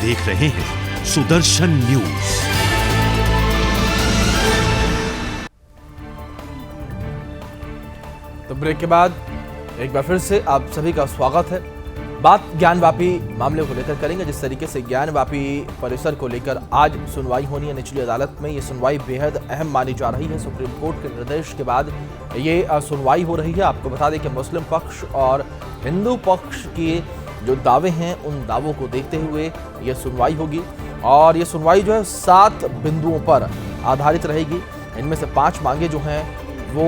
देख रहे हैं सुदर्शन न्यूज। तो ब्रेक के बाद एक बार फिर से आप सभी का स्वागत है। बात ज्ञानवापी मामले को लेकर करेंगे। जिस तरीके से ज्ञानवापी परिसर को लेकर आज सुनवाई होनी है निचली अदालत में, ये सुनवाई बेहद अहम मानी जा रही है। सुप्रीम कोर्ट के निर्देश के बाद ये सुनवाई हो रही है। आपको बता दें कि मुस्लिम पक्ष और हिंदू पक्ष के जो दावे हैं उन दावों को देखते हुए ये सुनवाई होगी और ये सुनवाई जो है 7 बिंदुओं पर आधारित रहेगी। इनमें से 5 मांगे जो हैं वो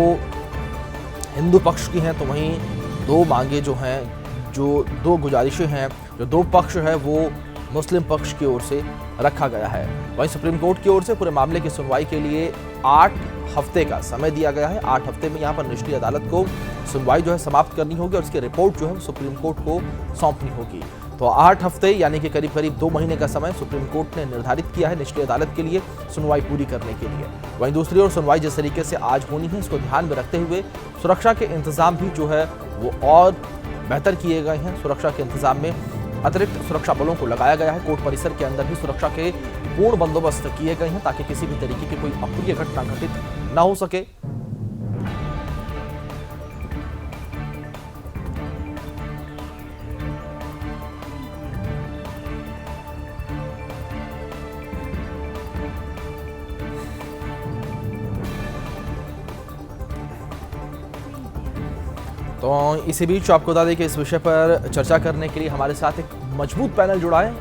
हिंदू पक्ष की हैं, तो वहीं 2 मांगे जो हैं, जो 2 गुजारिशें हैं, जो 2 पक्ष है वो मुस्लिम पक्ष की ओर से रखा गया है। वहीं सुप्रीम कोर्ट की ओर से पूरे मामले की सुनवाई के लिए 8 हफ्ते का समय दिया गया है। 8 हफ्ते में यहाँ पर निचली अदालत को सुनवाई जो है समाप्त करनी होगी और उसकी रिपोर्ट जो है सुप्रीम कोर्ट को सौंपनी होगी। तो 8 हफ्ते यानी कि करीब करीब 2 महीने का समय सुप्रीम कोर्ट ने निर्धारित किया है निचली अदालत के लिए सुनवाई पूरी करने के लिए। वहीं दूसरी ओर सुनवाई जिस तरीके से आज होनी है, इसको ध्यान में रखते हुए सुरक्षा के इंतजाम भी जो है वो और बेहतर किए गए हैं। सुरक्षा के इंतजाम में अतिरिक्त सुरक्षा बलों को लगाया गया है। कोर्ट परिसर के अंदर भी सुरक्षा के पूर्ण बंदोबस्त किए गए हैं ताकि किसी भी तरीके की कोई अप्रिय घटना घटित न हो सके। तो इसी बीच आपको बता दें कि इस विषय पर चर्चा करने के लिए हमारे साथ एक मजबूत पैनल जुड़ा है।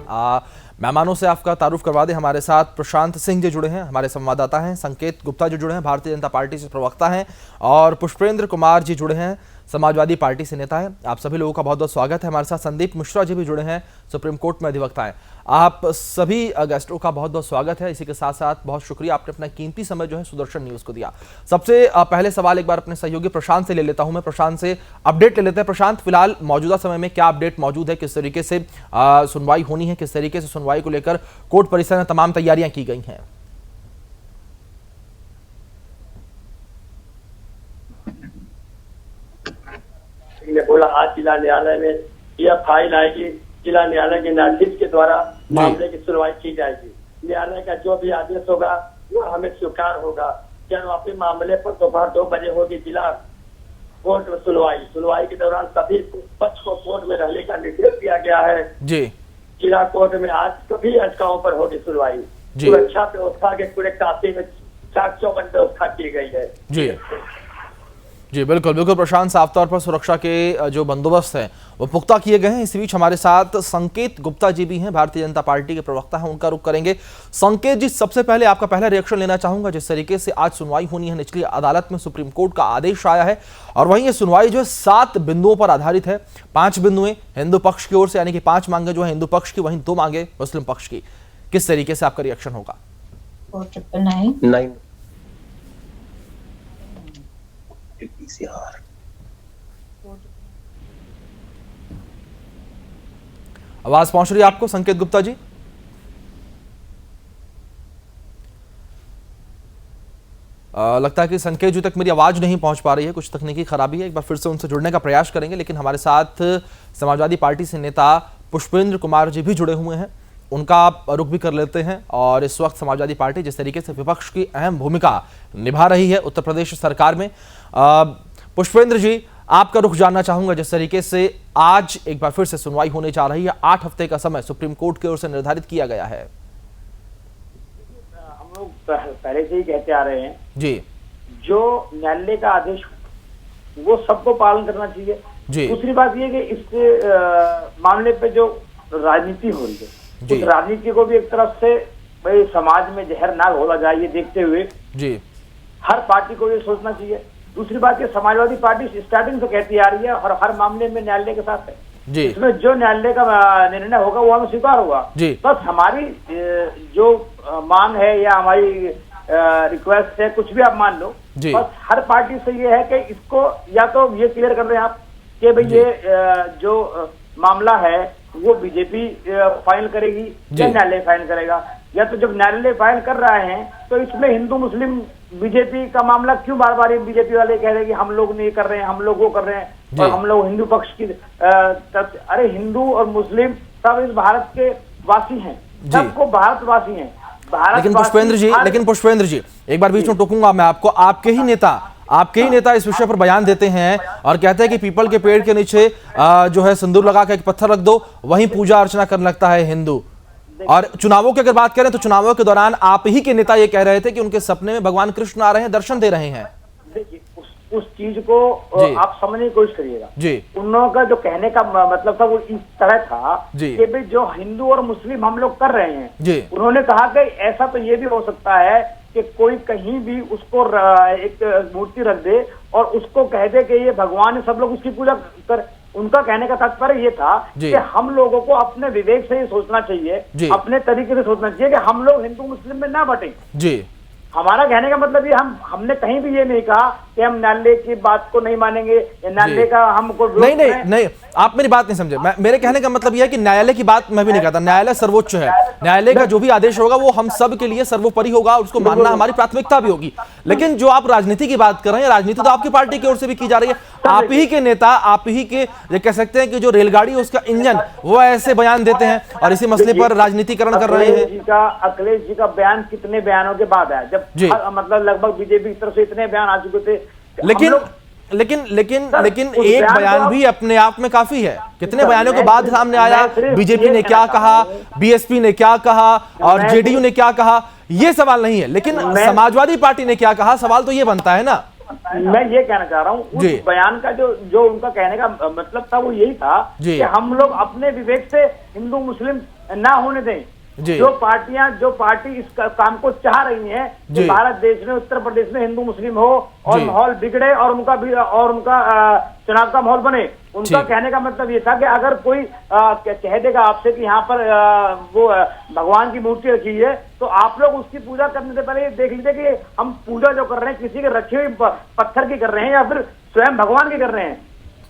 मेहमानों से आपका तारुफ करवा दें। हमारे साथ प्रशांत सिंह जी जुड़े हैं, हमारे संवाददाता हैं। संकेत गुप्ता जी जुड़े हैं, भारतीय जनता पार्टी से प्रवक्ता हैं। और पुष्पेंद्र कुमार जी जुड़े हैं, समाजवादी पार्टी से नेता है। आप सभी लोगों का बहुत बहुत स्वागत है। हमारे साथ संदीप मिश्रा जी भी जुड़े हैं, सुप्रीम कोर्ट में अधिवक्ता हैं। आप सभी गेस्टों का बहुत बहुत स्वागत है। इसी के साथ साथ बहुत शुक्रिया, आपने अपना कीमती समय जो है सुदर्शन न्यूज को दिया। सबसे पहले सवाल एक बार अपने सहयोगी प्रशांत से ले लेता हूं मैं। प्रशांत से अपडेट ले लेते हैं। प्रशांत, फिलहाल मौजूदा समय में क्या अपडेट मौजूद है? किस तरीके से सुनवाई होनी है, किस तरीके से सुनवाई को लेकर कोर्ट परिसर में तमाम तैयारियां की गई हैं? ने बोला आज जिला न्यायालय में यह फाइल आएगी, जिला न्यायालय के न्यायाधीश के द्वारा मामले की सुनवाई की जाएगी। न्यायालय का जो भी आदेश होगा वो हमें स्वीकार होगा। ज्ञानवापी मामले पर दोपहर 2 बजे होगी जिला कोर्ट में सुनवाई के दौरान सभी पक्ष को कोर्ट में रहने का निर्देश दिया गया है जी। जिला कोर्ट में आज सभी याचिकाओं पर होगी सुनवाई। सुरक्षा व्यवस्था के पूरे काफी में 454 व्यवस्था की गई है जी। जी बिल्कुल बिल्कुल प्रशांत, साफ तौर पर सुरक्षा के जो बंदोबस्त हैं वो पुख्ता किए गए हैं। इस बीच हमारे साथ संकेत गुप्ता जी भी हैं, भारतीय जनता पार्टी के प्रवक्ता हैं, उनका रुख करेंगे। संकेत जी, सबसे पहले आपका पहला रिएक्शन लेना चाहूंगा। जिस तरीके से आज सुनवाई होनी है निचली अदालत में, सुप्रीम कोर्ट का आदेश आया है और वहीं ये सुनवाई जो है 7 बिंदुओं पर आधारित है। 5 बिंदुएं हिंदू पक्ष की ओर से, यानी कि 5 मांगे जो है हिंदू पक्ष की, वहीं 2 मांगे मुस्लिम पक्ष की। किस तरीके से आपका रिएक्शन होगा? 499 आवाज पहुंच रही है आपको संकेत गुप्ता जी? लगता है कि संकेत जी तक मेरी आवाज नहीं पहुंच पा रही है, कुछ तकनीकी खराबी है। एक बार फिर से उनसे जुड़ने का प्रयास करेंगे। लेकिन हमारे साथ समाजवादी पार्टी से नेता पुष्पेंद्र कुमार जी भी जुड़े हुए हैं, उनका रुख भी कर लेते हैं। और इस वक्त समाजवादी पार्टी जिस तरीके से विपक्ष की अहम भूमिका निभा रही है उत्तर प्रदेश सरकार में, पुष्पेंद्र जी आपका रुख जानना चाहूंगा। जिस तरीके से आज एक बार फिर से सुनवाई होने जा रही है, 8 हफ्ते का समय सुप्रीम कोर्ट की ओर से निर्धारित किया गया है। हम लोग पहले से ही कहते आ रहे हैं जी, जो न्यायालय का आदेश वो सबको पालन करना चाहिए जी। दूसरी बात ये कि इस मामले पे जो राजनीति हो रही है, उस राजनीति को भी एक तरफ से भाई समाज में जहर ना घोला जाए, ये देखते हुए जी हर पार्टी को ये सोचना चाहिए। दूसरी बात ये समाजवादी पार्टी स्टार्टिंग से कहती आ रही है और हर मामले में न्यायालय के साथ है जी। इसमें जो न्यायालय का निर्णय होगा वो हमें स्वीकार होगा जी। बस हमारी जो मांग है या हमारी रिक्वेस्ट है, कुछ भी आप मान लो, बस हर पार्टी से ये है कि इसको या तो ये क्लियर कर रहे हैं आप कि भाई ये जो मामला है वो बीजेपी फाइनल करेगी या न्यायालय फाइनल करेगा, या तो जब न्यायालय फाइल कर रहे हैं तो इसमें हिंदू मुस्लिम बीजेपी का मामला क्यों बार बार बीजेपी वाले कह रहे हैं कि हम लोग नहीं कर रहे हैं, हम लोग वो कर रहे हैं और हम लोग हिंदू पक्ष की अरे हिंदू और मुस्लिम सब इस भारत के वासी हैं, सबको भारतवासी हैं। लेकिन पुष्पेंद्र जी एक बार बीच में टोकूंगा मैं आपको। आपके ही नेता इस विषय पर बयान देते हैं और कहते हैं कि पीपल के पेड़ के नीचे जो है सिंदूर लगा के एक पत्थर रख दो, वहीं पूजा अर्चना करने लगता है हिंदू। और चुनावों की अगर बात करें तो चुनावों के दौरान आप ही के नेता ये कह रहे थे कि उनके सपने में भगवान कृष्ण आ रहे हैं, दर्शन दे रहे हैं। देखिए उस चीज को आप समझने की कोशिश करिएगा जी। उन लोगों का जो कहने का मतलब था वो इस तरह था कि भाई जो हिंदू और मुस्लिम हम लोग कर रहे हैं जी। उन्होंने कहा कि ऐसा तो ये भी हो सकता है कि कोई कहीं भी उसको एक मूर्ति रख दे और उसको कह दे कि ये भगवान है, सब लोग उसकी पूजा कर। उनका कहने का तात्पर्य ये था कि हम लोगों को अपने विवेक से ही सोचना चाहिए, अपने तरीके से सोचना चाहिए कि हम लोग हिंदू मुस्लिम में ना बटें जी। हमारा कहने का मतलब ये हमने कहीं भी ये नहीं कहा कि हम न्यायालय की बात को नहीं मानेंगे, न्यायालय का हमको नहीं आप मेरी बात नहीं समझे। मेरे कहने का मतलब यह है कि न्यायालय की बात मैं भी नहीं कहता। न्यायालय सर्वोच्च है, न्यायालय का जो भी आदेश होगा वो हम सब के लिए सर्वोपरि होगा और उसको मानना हमारी प्राथमिकता भी होगी। लेकिन जो आप राजनीति की बात कर रहे हैं, राजनीति तो आपकी पार्टी की ओर से भी की जा रही है। आप ही के नेता, आप ही के ये कह सकते हैं कि जो रेलगाड़ी उसका इंजन, वो ऐसे बयान देते हैं और इसी मसले पर राजनीतिकरण कर रहे हैं। अखिलेश जी का बयान कितने बयानों के बाद है, जब मतलब लगभग बीजेपी की तरफ से इतने बयान आ चुके थे। लेकिन एक बयान भी अपने आप में काफी है। कितने बयानों के बाद सामने आया, बीजेपी ने क्या कहा, बीएसपी ने क्या कहा और जेडीयू ने क्या कहा, ये सवाल नहीं है। लेकिन समाजवादी पार्टी ने क्या कहा, सवाल तो ये बनता है ना। मैं ये कहना चाह रहा हूँ उस बयान का जो उनका कहने का मतलब था वो यही था कि हम लोग अपने विवेक से हिंदू मुस्लिम ना होने दें। जो पार्टी इस काम को चाह रही हैं कि भारत देश में, उत्तर प्रदेश में हिंदू मुस्लिम हो और माहौल बिगड़े और उनका चुनाव का माहौल बने। उनका कहने का मतलब ये था कि अगर कोई कह देगा आपसे कि यहाँ पर वो भगवान की मूर्ति रखी है तो आप लोग उसकी पूजा करने से पहले देख लीजिए कि हम पूजा जो कर रहे हैं किसी के रखे हुए पत्थर की कर रहे हैं या फिर स्वयं भगवान की कर रहे हैं।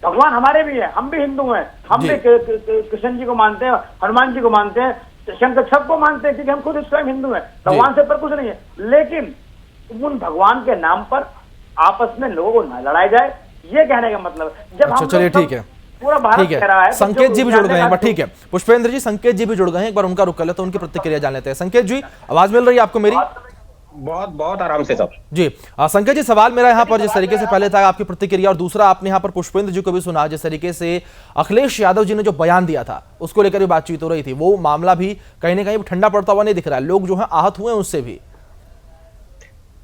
भगवान हमारे भी है, हम भी हिंदू हैं, हम भी कृष्ण जी को मानते हैं, हनुमान जी को मानते हैं, शंकर सबको मानते हैं क्योंकि हम खुद स्वयं हिंदू हैं। भगवान से पर कुछ नहीं है। लेकिन उन भगवान के नाम पर आपस में लोगों को न लड़ाया जाए, ये कहने का मतलब। जब हम चलिए ठीक है, पूरा भारत कह रहा है। संकेत जी भी जुड़ गए हैं, ठीक है पुष्पेंद्र जी, संकेत जी भी जुड़ गए हैं, एक बार उनका रुक कर लेते हैं, उनकी प्रतिक्रिया जान लेते हैं। संकेत जी आवाज मिल रही है आपको मेरी? बहुत बहुत आराम से सब जी। संकेत जी सवाल मेरा यहाँ पर जिस तरीके से पहले था आपकी प्रतिक्रिया, और दूसरा आपने यहाँ पर पुष्पेंद्र जी को भी सुना जिस तरीके से अखिलेश यादव जी ने जो बयान दिया था उसको लेकर भी बातचीत हो रही थी, वो मामला भी कहीं ना कहीं ठंडा पड़ता हुआ नहीं दिख रहा है। लोग जो है आहत हुए हैं उससे भी।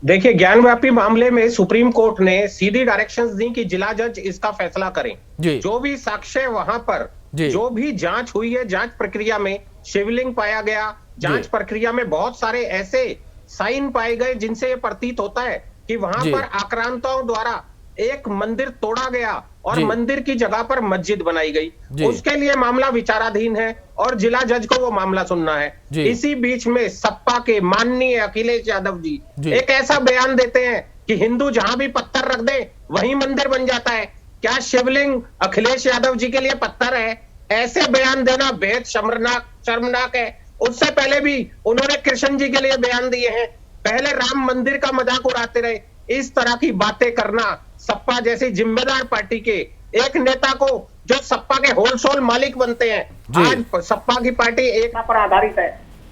देखिए ज्ञानव्यापी मामले में सुप्रीम कोर्ट ने सीधी डायरेक्शंस दी कि जिला जज इसका फैसला करें। जो भी साक्ष्य वहां पर जो भी जांच हुई है, जांच प्रक्रिया में शिवलिंग पाया गया, जांच प्रक्रिया में बहुत सारे ऐसे साइन पाए गए जिनसे ये प्रतीत होता है कि वहां पर आक्रांताओं द्वारा एक मंदिर तोड़ा गया और मंदिर की जगह पर मस्जिद बनाई गई। उसके लिए मामला विचाराधीन है और जिला जज को वो मामला सुनना है। इसी बीच में सपा के माननीय अखिलेश यादव जी एक ऐसा बयान देते हैं कि हिंदू जहां भी पत्थर रख दे वहीं मंदिर बन जाता है। क्या शिवलिंग अखिलेश यादव जी के लिए पत्थर है? ऐसे बयान देना बेहद शर्मनाक है। उससे पहले भी उन्होंने कृष्ण जी के लिए बयान दिए हैं, पहले राम मंदिर का मजाक उड़ाते रहे। इस तरह की बातें करना सपा जैसी जिम्मेदार पार्टी के एक नेता को, जो सपा के होलसेल मालिक बनते हैं, आज सपा की पार्टी एक पर आधारित है,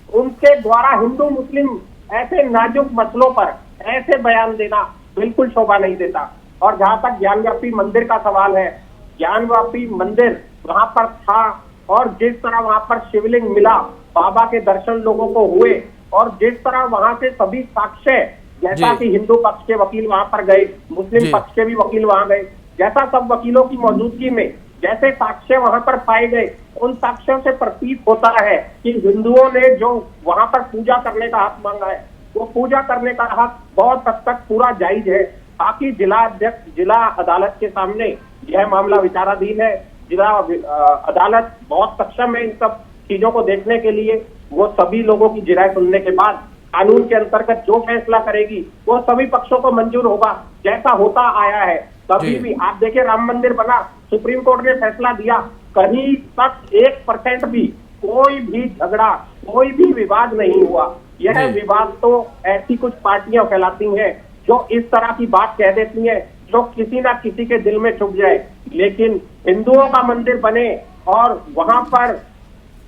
उनके द्वारा हिंदू मुस्लिम ऐसे नाजुक मसलों पर ऐसे बयान देना बिल्कुल शोभा नहीं देता। और जहां तक ज्ञानव्यापी मंदिर का सवाल है, ज्ञानव्यापी मंदिर वहां पर था और जिस तरह वहां पर शिवलिंग मिला, बाबा के दर्शन लोगों को हुए और जिस तरह वहां से सभी साक्ष्य, जैसा कि हिंदू पक्ष के वकील वहां पर गए, मुस्लिम पक्ष के भी वकील वहां गए, जैसा सब वकीलों की मौजूदगी में जैसे साक्ष्य वहां पर पाए गए, उन साक्ष्यों से प्रतीत होता है कि हिंदुओं ने जो वहां पर पूजा करने का हक मांगा है, वो पूजा करने का हक बहुत हद तक पूरा जायज है। बाकी जिला अदालत के सामने यह मामला विचाराधीन है। जिला अदालत बहुत सक्षम है इन सब चीजों को देखने के लिए। वो सभी लोगों की जिराय सुनने के बाद कानून के अंतर्गत जो फैसला करेगी वो सभी पक्षों को मंजूर होगा, जैसा होता आया है कभी भी। आप देखिए राम मंदिर बना, सुप्रीम कोर्ट ने फैसला दिया, कहीं तक 1% भी कोई भी झगड़ा, कोई भी विवाद नहीं हुआ। यह विवाद तो ऐसी कुछ पार्टियां फैलाती हैं जो इस तरह की बात कह देती हैं जो किसी ना किसी के दिल में छुप जाए। लेकिन हिंदुओं का मंदिर बने और वहां पर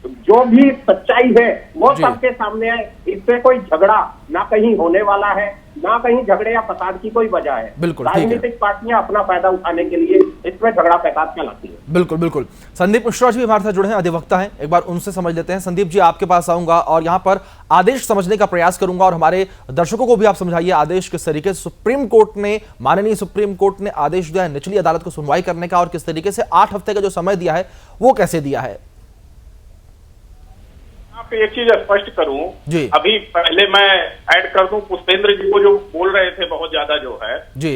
जो भी सच्चाई है वो सबके सामने है। इससे कोई झगड़ा ना कहीं होने वाला है, ना कहीं झगड़े या फसाद की कोई वजह है। बिल्कुल, राजनीतिक पार्टियां अपना फायदा उठाने के लिए इसमें झगड़ा फसाद फैलाती है। बिल्कुल बिल्कुल। संदीप मिश्रा जी हमारे साथ जुड़े हैं, अधिवक्ता हैं, एक बार उनसे समझ लेते हैं। संदीप जी, आपके पास आऊंगा और यहां पर आदेश समझने का प्रयास करूंगा और हमारे दर्शकों को भी आप समझाइए आदेश किस तरीके से सुप्रीम कोर्ट ने, माननीय सुप्रीम कोर्ट ने आदेश दिया है निचली अदालत को सुनवाई करने का, और किस तरीके से 8 हफ्ते का जो समय दिया है वो कैसे दिया है। एक चीज स्पष्ट करूं जी, अभी पहले मैं ऐड कर दूं पुष्पेंद्र जी को जो बोल रहे थे बहुत ज्यादा जो है जी,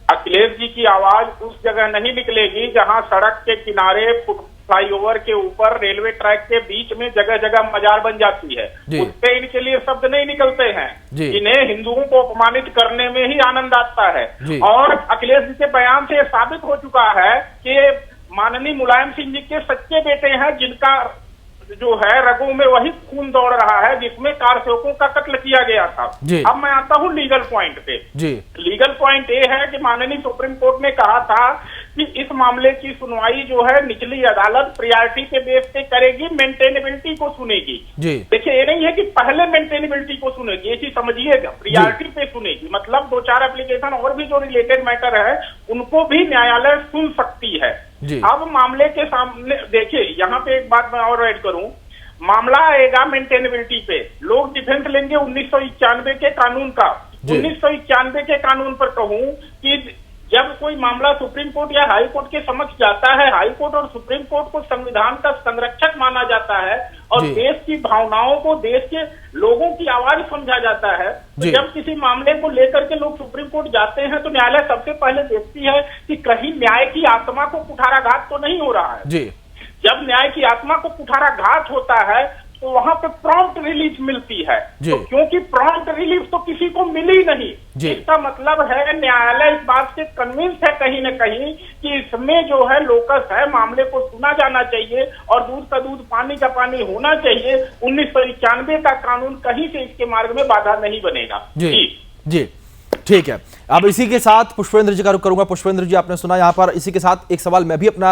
अखिलेश जी की आवाज उस जगह नहीं निकलेगी जहां सड़क के किनारे फ्लाईओवर के ऊपर रेलवे ट्रैक के बीच में जगह जगह मजार बन जाती है, उस पे इनके लिए शब्द नहीं निकलते हैं। इन्हें हिंदुओं को अपमानित करने में ही आनंद आता है। और अखिलेश जी के बयान से साबित हो चुका है कि माननीय मुलायम सिंह जी के सच्चे बेटे हैं, जिनका जो है रगों में वही खून दौड़ रहा है जिसमें कार सेवकों का कत्ल किया गया था। अब मैं आता हूं लीगल पॉइंट पे। लीगल पॉइंट ये है कि माननीय सुप्रीम कोर्ट ने कहा था कि इस मामले की सुनवाई जो है निचली अदालत प्रायोरिटी के बेस पे करेगी, मेंटेनेबिलिटी को सुनेगी। देखिए, ये नहीं है कि पहले मेंटेनेबिलिटी को सुनेगी, ये चीज समझिएगा, प्रायोरिटी पे सुनेगी। मतलब 2-4 एप्लीकेशन और भी जो रिलेटेड मैटर है उनको भी न्यायालय सुन सकती है। अब मामले के सामने देखिए, यहाँ पे एक बात मैं और ऐड करूं, मामला आएगा मेंटेनेबिलिटी पे, लोग डिफेंस लेंगे 1991 के कानून का। 1991 के कानून पर कहूं कि जब कोई मामला सुप्रीम कोर्ट या हाई कोर्ट के समक्ष जाता है, हाई कोर्ट और सुप्रीम कोर्ट को संविधान का संरक्षक माना जाता है और देश की भावनाओं को, देश के लोगों की आवाज समझा जाता है। तो जब किसी मामले को लेकर के लोग सुप्रीम कोर्ट जाते हैं तो न्यायालय सबसे पहले देखती है कि कहीं न्याय की आत्मा को कुठाराघात तो नहीं हो रहा है। जब न्याय की आत्मा को कुठाराघात होता है तो वहां पे प्रॉम्प्ट रिलीफ मिलती है। तो क्योंकि प्रॉम्प्ट रिलीफ तो किसी को मिली नहीं, इसका मतलब है न्यायालय इस बात से कन्विंस है कहीं न कहीं कि इसमें जो है लोकस है, मामले को सुना जाना चाहिए और दूध का दूध पानी का पानी होना चाहिए। 1991 का कानून कहीं से इसके मार्ग में बाधा नहीं बनेगा। जी ठीक है। अब इसी के साथ पुष्पेंद्र जी का रुख करूंगा। पुष्पेंद्र जी, आपने सुना, यहाँ पर इसी के साथ एक सवाल मैं भी अपना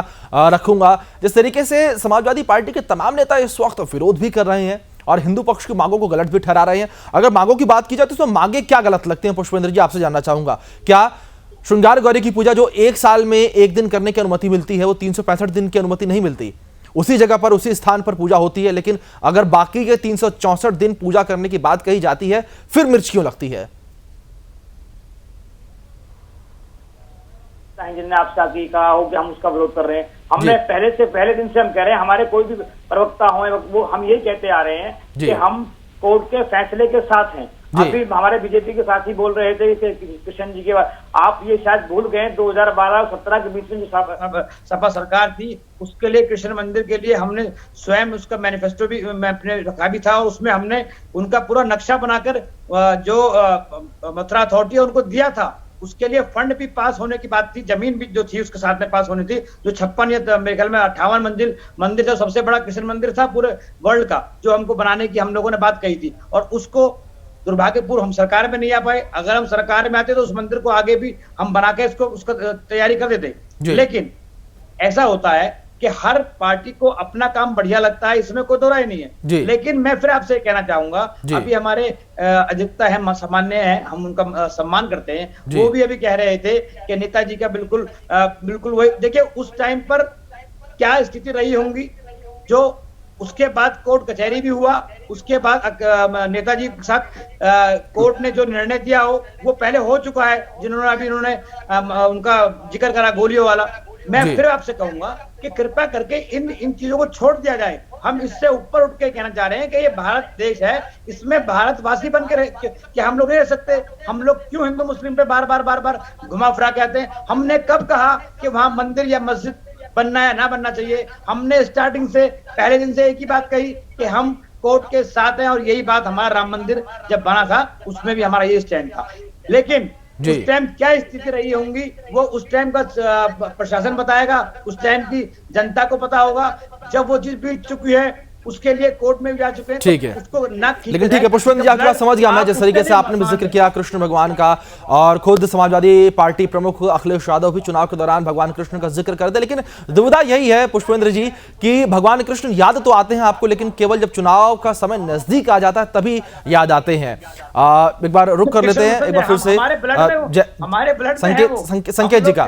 रखूंगा। जिस तरीके से समाजवादी पार्टी के तमाम नेता इस वक्त विरोध भी कर रहे हैं और हिंदू पक्ष की मांगों को गलत भी ठहरा रहे हैं, अगर मांगों की बात की जाए तो मांगे क्या गलत लगती हैं? पुष्पेंद्र जी, आपसे जानना चाहूंगा, क्या श्रृंगार गौरी की पूजा जो 1 साल में 1 दिन करने की अनुमति मिलती है, वो 365 दिन की अनुमति नहीं मिलती? उसी जगह पर उसी स्थान पर पूजा होती है, लेकिन अगर बाकी के 364 दिन पूजा करने की बात कही जाती है, फिर मिर्च क्यों लगती है? जिनने आपसे कहा हो कि हम उसका विरोध कर रहे हैं, हमने पहले दिन से हम कह रहे हैं, हमारे कोई भी प्रवक्ता हो वो हम यही कहते आ रहे हैं कि हम कोर्ट के फैसले के साथ हैं। अभी हमारे बीजेपी के साथी बोल रहे थे कृष्ण जी के बाद, आप ये शायद भूल गए 2012 और 17 के बीच में जो सपा सरकार थी, उसके लिए कृष्ण मंदिर के लिए हमने स्वयं उसका मैनिफेस्टो भी अपने रखा भी था और उसमें हमने उनका पूरा नक्शा बनाकर जो मथुरा अथॉरिटी है उनको दिया था। उसके लिए फंड भी पास होने की बात थी, जमीन भी जो थी उसके साथ में पास होनी थी। जो 56 या मेरे ख्याल में 58 मंदिर जो सबसे बड़ा कृष्ण मंदिर था पूरे वर्ल्ड का, जो हमको बनाने की हम लोगों ने बात कही थी, और उसको दुर्भाग्यपूर्ण हम सरकार में नहीं आ पाए। अगर हम सरकार में आते तो उस मंदिर को आगे भी हम बना के उसका तैयारी कर देते। लेकिन ऐसा होता है कि हर पार्टी को अपना काम बढ़िया लगता है, इसमें कोई दो राय नहीं है। लेकिन मैं फिर आपसे कहना चाहूंगा, अभी हमारे अधिवक्ता है, सामान्य है, हम उनका सम्मान करते हैं, वो भी अभी कह रहे थे कि नेताजी का बिल्कुल वही। देखिए, उस टाइम पर क्या स्थिति रही होंगी, जो उसके बाद कोर्ट कचहरी भी हुआ, उसके बाद नेताजी के साथ कोर्ट ने जो निर्णय दिया हो वो पहले हो चुका है, जिन्होंने अभी उन्होंने उनका जिक्र करा गोलियों वाला। मैं फिर आपसे कहूंगा कि कृपया करके इन चीजों को छोड़ दिया जाए। हम इससे ऊपर उठ के कहना चाह रहे हैं कि ये भारत देश है, इसमें भारतवासी बन के कि हम लोग नहीं रह सकते। हम लोग क्यों हिंदू मुस्लिम पे बार बार घुमा फिरा के आते हैं? हमने कब कहा कि वहां मंदिर या मस्जिद बनना है, ना बनना चाहिए? हमने स्टार्टिंग से, पहले दिन से एक ही बात कही कि हम कोर्ट के साथ हैं, और यही बात हमारा राम मंदिर जब बना था उसमें भी हमारा ये स्टैंड था। लेकिन उस टाइम क्या स्थिति रही होंगी वो उस टाइम का प्रशासन बताएगा, उस टाइम की जनता को पता होगा। जब वो चीज बीत चुकी है उसके लिए कोर्ट में भी जा चुके हैं। ठीक है, उसको न, लेकिन ठीक है पुष्पेंद्र जी, आपकी बात समझ गया मैं। जिस तरीके से आपने भी जिक्र किया कृष्ण भगवान का, और खुद समाजवादी पार्टी प्रमुख अखिलेश यादव भी चुनाव के दौरान भगवान कृष्ण का जिक्र करते, लेकिन दुविधा यही है पुष्पेंद्र जी कि भगवान कृष्ण याद तो आते हैं आपको, लेकिन केवल जब चुनाव का समय नजदीक आ जाता है तभी याद आते हैं। एक बार रुक कर लेते हैं एक बार फिर से संकेत जी का,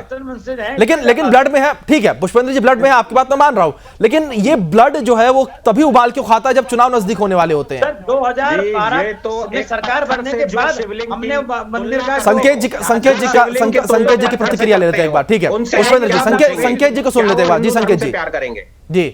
लेकिन ब्लड में है, ठीक है पुष्पेंद्र जी, ब्लड में है, आपकी बात मैं मान रहा हूं, लेकिन ये ब्लड जो है वो तभी उबाल क्यों खाता है जब चुनाव नजदीक होने वाले होते हैं। 2012 तो सरकार बनने के बाद हमने मंदिर का संकेत जी की प्रतिक्रिया ले लेते हैं एक बार, ठीक है पुष्पेंद्र जी, संकेत जी को सुन लेते हैं एक बार। जी संकेत जी, प्यार करेंगे जी।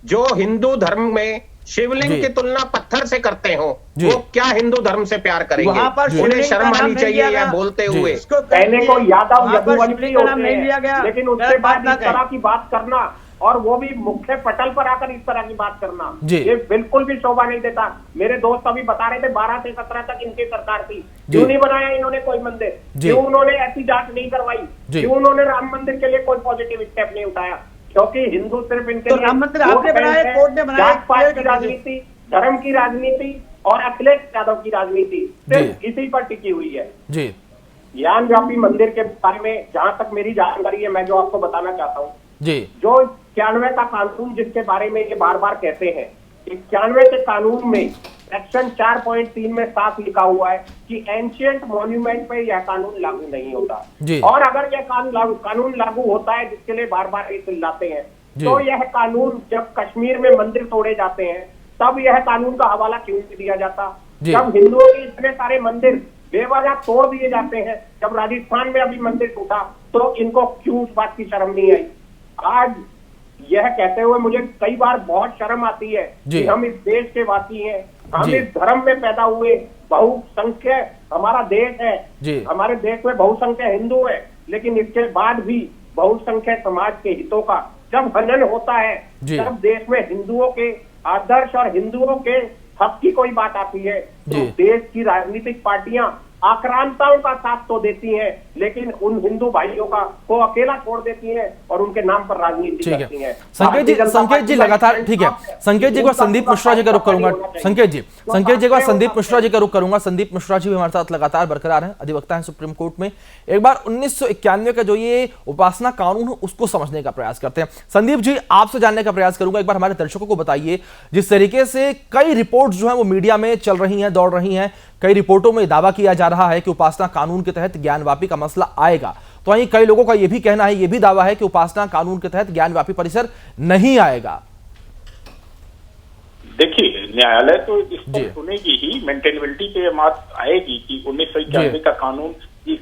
जो हिंदू धर्म में शिवलिंग की तुलना पत्थर से करते हो, वो क्या हिंदू धर्म से प्यार करेंगे? वहां पर उन्हें शर्म आनी चाहिए या बोलते हुए। कहने को यादव यदुवंशी होते हैं, लेकिन उसके बाद इस तरह की बात करना और वो भी मुख्य पटल पर आकर इस तरह की बात करना, ये बिल्कुल भी शोभा नहीं देता। मेरे दोस्त अभी बता रहे थे 12 से 17 तक इनकी सरकार थी, क्यों नहीं बनाया इन्होंने कोई मंदिर, क्यों उन्होंने ऐसी जांच नहीं करवाई, क्यों उन्होंने राम मंदिर के लिए कोई पॉजिटिव स्टेप नहीं उठाया? क्योंकि हिंदू सिर्फ इनके लिए राम मंदिर आपने बनाया, कोर्ट ने बनाया, जात पात की राजनीति, धर्म की राजनीति और अखिलेश यादव की राजनीति सिर्फ इसी पर टिकी हुई है। ज्ञानव्यापी मंदिर के बारे में जहां तक मेरी जानकारी है, मैं जो आपको बताना चाहता हूँ, जो 91 का कानून जिसके बारे में ये बार बार कहते हैं, 91 के कानून में सेक्शन 4.3 में साफ लिखा हुआ है कि एंशिएंट मॉन्यूमेंट पे यह कानून लागू नहीं होता। और अगर यह कानून लागू होता है, जिसके लिए बार बार ये चिल्लाते हैं, तो यह कानून जब कश्मीर में मंदिर तोड़े जाते हैं तब यह कानून का हवाला क्यों नहीं दिया जाता? जब हिंदुओं के इतने सारे मंदिर बेवजह तोड़ दिए जाते हैं, जब राजस्थान में अभी मंदिर टूटा तो इनको क्यों उस बात की शर्म नहीं आई? आज यह कहते हुए मुझे कई बार बहुत शर्म आती है कि हम इस देश के वासी हैं, हम इस धर्म में पैदा हुए, बहुसंख्यक हमारा देश है, हमारे देश में बहुसंख्यक हिंदू है, लेकिन इसके बाद भी बहुसंख्यक समाज के हितों का जब हनन होता है, तब देश में हिंदुओं के आदर्श और हिंदुओं के हक की कोई बात आती है तो देश की राजनीतिक पार्टियां आक्रांताओं का साथ तो देती हैं, लेकिन उन हिंदू भाइयों का को अकेला छोड़ देती हैं और उनके नाम पर राजनीति करती हैं। संकेत जी लगातार, ठीक है संकेत जी को संदीप मिश्रा जी का रुख करूंगा। संकेत जी को संदीप मिश्रा जी का रुख करूंगा। संदीप मिश्रा जी भी हमारे साथ लगातार बरकरार हैं, अधिवक्ता हैं सुप्रीम कोर्ट में। एक बार 1991 का जो ये उपासना कानून है उसको समझने का प्रयास करते हैं। संदीप जी, आपसे जानने का प्रयास करूंगा, एक बार हमारे दर्शकों को बताइए, जिस तरीके से कई रिपोर्ट जो है वो मीडिया में चल रही हैं, दौड़ रही हैं, कई रिपोर्टों में दावा किया जा रहा है कि उपासना कानून के तहत ज्ञानवापी का मसला आएगा, तो वहीं कई लोगों का यह भी कहना है, यह भी दावा है कि उपासना कानून के तहत ज्ञानवापी परिसर नहीं आएगा। देखिए, न्यायालय तो इसको सुनेगी ही, मेंटेनेबिलिटी पे बात आएगी कि 1991 का कानून इस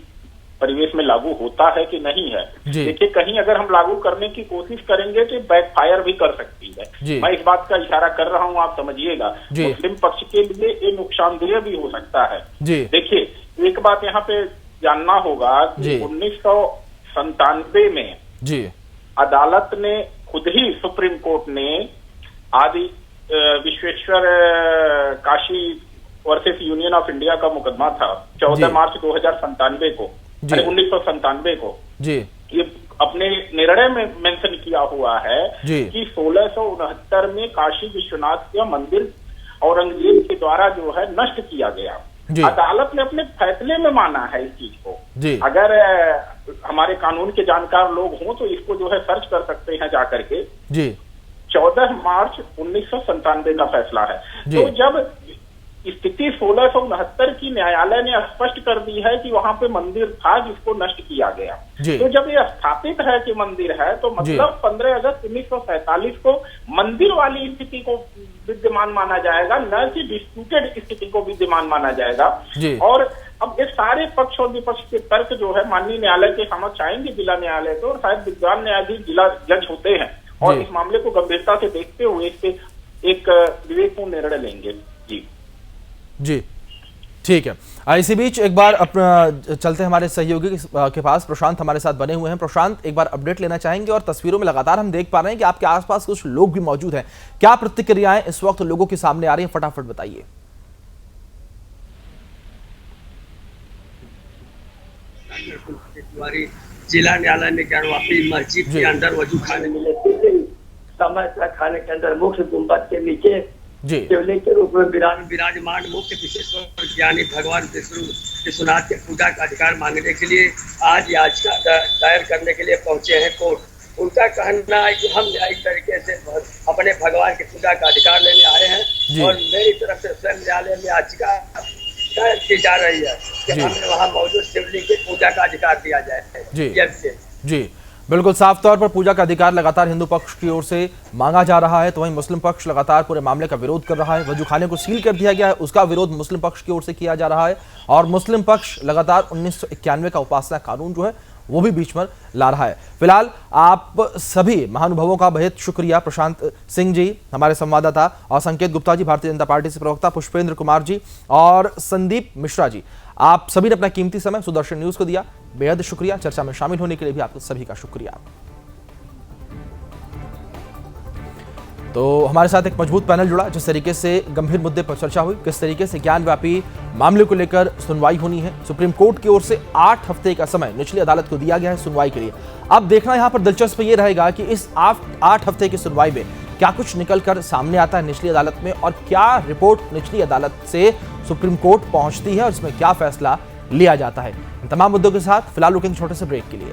परिवेश में लागू होता है कि नहीं है। देखिए, कहीं अगर हम लागू करने की कोशिश करेंगे तो बैकफायर भी कर सकती है। मैं इस बात का इशारा कर रहा हूं, आप समझिएगा। मुस्लिम पक्ष के लिए ये नुकसानदेह भी हो सकता है। देखिए, एक बात यहाँ पे जानना होगा कि 1997 में अदालत ने खुद ही, सुप्रीम कोर्ट ने आदि Vishweshwar Kashi versus union of India का मुकदमा था 14 मार्च 1997 को, 1997 को, ये अपने निर्णय में मेंशन किया हुआ है कि 1669 में काशी विश्वनाथ का मंदिर औरंगजेब के द्वारा जो है नष्ट किया गया। अदालत ने अपने फैसले में माना है इस चीज को। अगर हमारे कानून के जानकार लोग हों तो इसको जो है सर्च कर सकते हैं जाकर के। 14 मार्च 1997 का फैसला है। तो जब स्थिति 1669 की न्यायालय ने स्पष्ट कर दी है कि वहां पे मंदिर था जिसको नष्ट किया गया, तो जब ये स्थापित है कि मंदिर है, तो मतलब 15 अगस्त 1947 को मंदिर वाली स्थिति को विद्यमान माना जाएगा, न कि डिस्प्यूटेड स्थिति को विद्यमान माना जाएगा। और अब ये सारे पक्ष और विपक्ष के तर्क जो है माननीय न्यायालय के समक्ष आएंगे, जिला न्यायालय को, और शायद विद्वान न्यायाधीश जिला जज होते हैं और इस मामले को गंभीरता से देखते हुए इस पे एक विवेकपूर्ण निर्णय लेंगे। जी ठीक है। इसी बीच एक बार अपना चलते हमारे सहयोगी के पास, प्रशांत हमारे साथ बने हुए हैं। प्रशांत, एक बार अपडेट लेना चाहेंगे, और तस्वीरों में लगातार हम देख पा रहे हैं कि आपके आसपास कुछ लोग भी मौजूद हैं, क्या प्रतिक्रियाएं इस वक्त लोगों के सामने आ रही हैं, फटाफट बताइए। जिला न्यायालय में ज्ञानवापी मस्जिद के अंदर वजू खाने समय तक खाने के अंदर मुख्य गुम्बद के नीचे शिवलिंग के रूप में विराजमान मुख्य विशेश्वर ज्ञानी भगवान विश्वनाथ के पूजा का अधिकार मांगने के लिए आज याचिका दायर करने के लिए पहुंचे हैं कोर्ट। उनका कहना है कि हम न्यायिक तरीके से अपने भगवान की पूजा का अधिकार लेने आए हैं और मेरी तरफ से स्वयं न्यायालय में याचिका दायर की जा रही है कि हमें वहाँ मौजूद शिवलिंग की पूजा का अधिकार दिया जाए। जी बिल्कुल साफ तौर पर पूजा का अधिकार लगातार हिंदू पक्ष की ओर से मांगा जा रहा है, तो वहीं मुस्लिम पक्ष लगातार पूरे मामले का विरोध कर रहा है। वजूखाने को सील कर दिया गया है, उसका विरोध मुस्लिम पक्ष की ओर से किया जा रहा है और मुस्लिम पक्ष लगातार 1991 का उपासना कानून जो है वो भी बीच में ला रहा है। फिलहाल आप सभी महानुभावों का बेहद शुक्रिया, प्रशांत सिंह जी हमारे संवाददाता और संकेत गुप्ता जी भारतीय जनता पार्टी से प्रवक्ता, पुष्पेंद्र कुमार जी और संदीप मिश्रा जी, आप सभी ने अपना कीमती समय सुदर्शन न्यूज को दिया, बेहद शुक्रिया। चर्चा में शामिल होने के लिए भी आप सभी का शुक्रिया। तो हमारे साथ एक मजबूत पैनल जुड़ा, जिस तरीके से गंभीर मुद्दे पर चर्चा हुई, किस तरीके से ज्ञानव्यापी मामले को लेकर सुनवाई होनी है। सुप्रीम कोर्ट की ओर से 8 हफ्ते का समय निचली अदालत को दिया गया है सुनवाई के लिए। अब देखना यहां पर दिलचस्प ये रहेगा कि इस 8 हफ्ते की सुनवाई में क्या कुछ निकलकर सामने आता है निचली अदालत में और क्या रिपोर्ट निचली अदालत से सुप्रीम कोर्ट पहुंचती है और इसमें क्या फैसला लिया जाता है। इन तमाम मुद्दों के साथ फिलहाल रुकेंगे छोटे से ब्रेक के लिए।